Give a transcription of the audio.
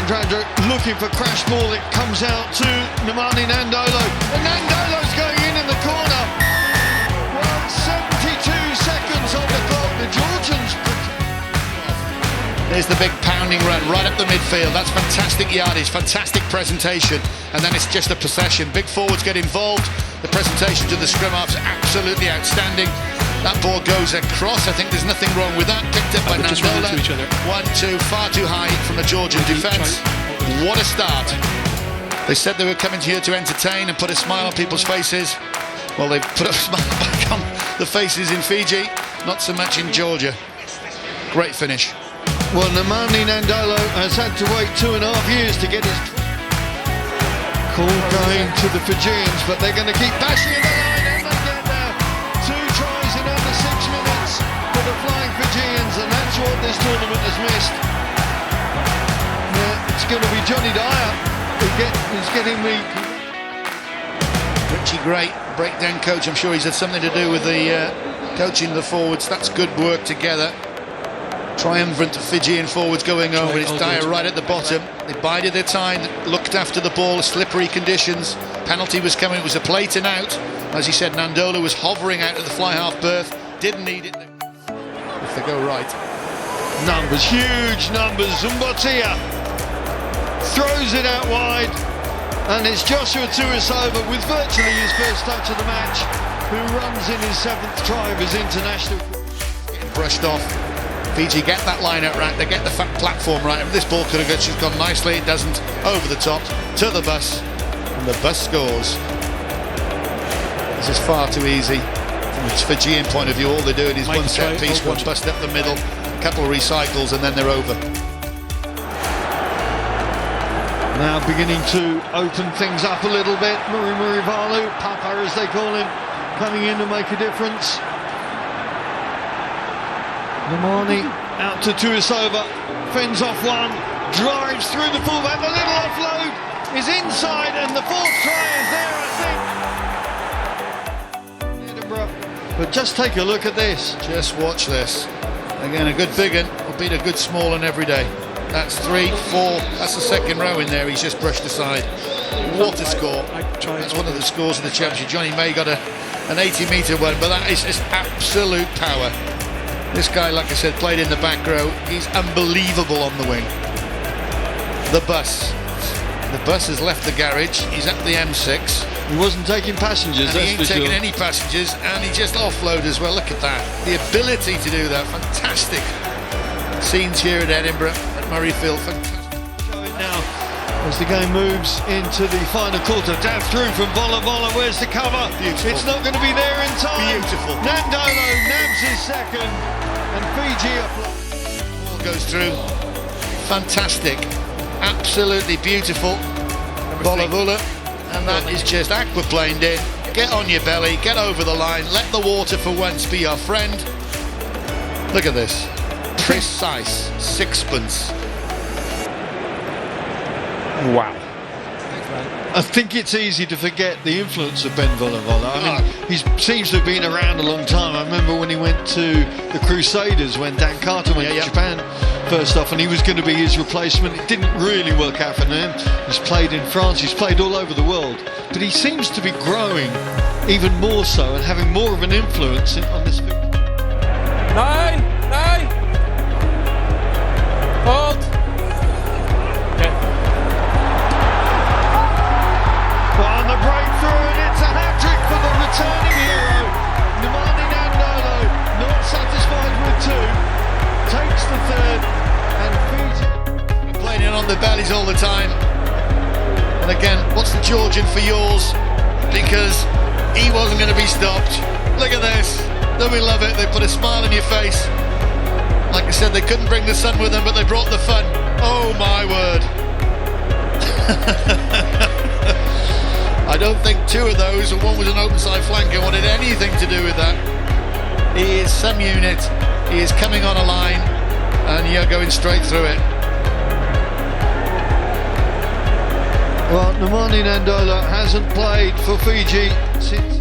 Alexandra looking for crash ball. It comes out to Nemani Nadolo. And Nadolo's going in the corner. Well, 72 seconds on the clock. The Georgians. There's the big pounding run right up the midfield. That's fantastic yardage, fantastic presentation. And then it's just a possession. Big forwards get involved. The presentation to the scrum half's absolutely outstanding. That ball goes across. I think there's nothing wrong with that. Picked up by Nadolo. 1-2, far too high from the Georgian defence. What a start. They said they were coming here to entertain and put a smile on people's faces. Well, they've put a smile back on the faces in Fiji, not so much in Georgia. Great finish. Well, Nemani Nadolo has had to wait 2.5 years to get his call going to the Fijians, but they're going to keep bashing the line, and they get there. 2 tries in under 6 minutes for the Flying Fijians, and that's what this tournament has missed. Yeah, it's going to be Johnny Dyer who's getting me. Richie Gray, breakdown coach. I'm sure he's had something to do with the coaching the forwards. That's good work together. Triumvirate Fijian forwards going over. It's Dyer right at the bottom. They bided their time, looked after the ball, slippery conditions. Penalty was coming, it was a plate and out. As he said, Nadolo was hovering out of the fly half berth, didn't need it. If they go right. Numbers, huge numbers. Zumbotia throws it out wide, and it's Joshua Tuisova with virtually his first touch of the match, who runs in his 7th try of his international. Getting brushed off. Fiji get that line out right, they get the platform right. If this ball could have just gone nicely, it doesn't. Over the top, to the bus, and the bus scores. This is far too easy. From a Fijian point of view, all they're doing is one set piece, one bust up the middle, a couple of recycles, and then they're over. Now beginning to open things up a little bit. Muri Valu, Papa as they call him, coming in to make a difference. Nemani out to Tuisova, fends off one, drives through the fullback, the little offload is inside, and the 4th try is there, I think. Edinburgh. But just take a look at this. Just watch this. Again, a good big one will beat a good small one every day. That's 3, 4, that's the 2nd row in there, he's just brushed aside. What a score. That's one of the scores of the championship. Johnny May got an 80-metre one, but that is just absolute power. This guy, like I said, played in the back row. He's unbelievable on the wing. The bus has left the garage. He's up the M6. He wasn't taking passengers, and he ain't taking any passengers, and he just offloaded as well. Look at that. The ability to do that, fantastic. Scenes here at Edinburgh, at Murrayfield, fantastic. Now, as the game moves into the final quarter, down through from Vola. Where's the cover? Beautiful. It's not going to be there in time. Beautiful. Nadolo nabs his 2nd, and Fiji ball goes through. Fantastic. Absolutely beautiful. Vola. And that is just aquaplaned in. Get on your belly, get over the line, let the water for once be your friend. Look at this. Precise 6pence. Wow. I think it's easy to forget the influence of Ben Vola. I mean, he seems to have been around a long time. I remember when he went to the Crusaders, when Dan Carter went to Japan first off, and he was going to be his replacement. It didn't really work out for him. He's played in France, he's played all over the world. But he seems to be growing even more so and having more of an influence on this field. 9, hold. On the breakthrough, and it's a hat-trick for the returning hero. Nemani Nadolo, not satisfied with 2, takes the 3rd, and Fiji playing in on the bellies all the time. And again, what's the Georgian for yours? Because he wasn't going to be stopped. Look at this. Don't we love it? They put a smile on your face. Like I said, they couldn't bring the sun with them, but they brought the fun. Oh my word. I don't think 2 of those, and one was an open side flanker, wanted anything to do with that. He is some unit. He is coming on a line, and you're going straight through it. Well, Nemani Nadolo hasn't played for Fiji since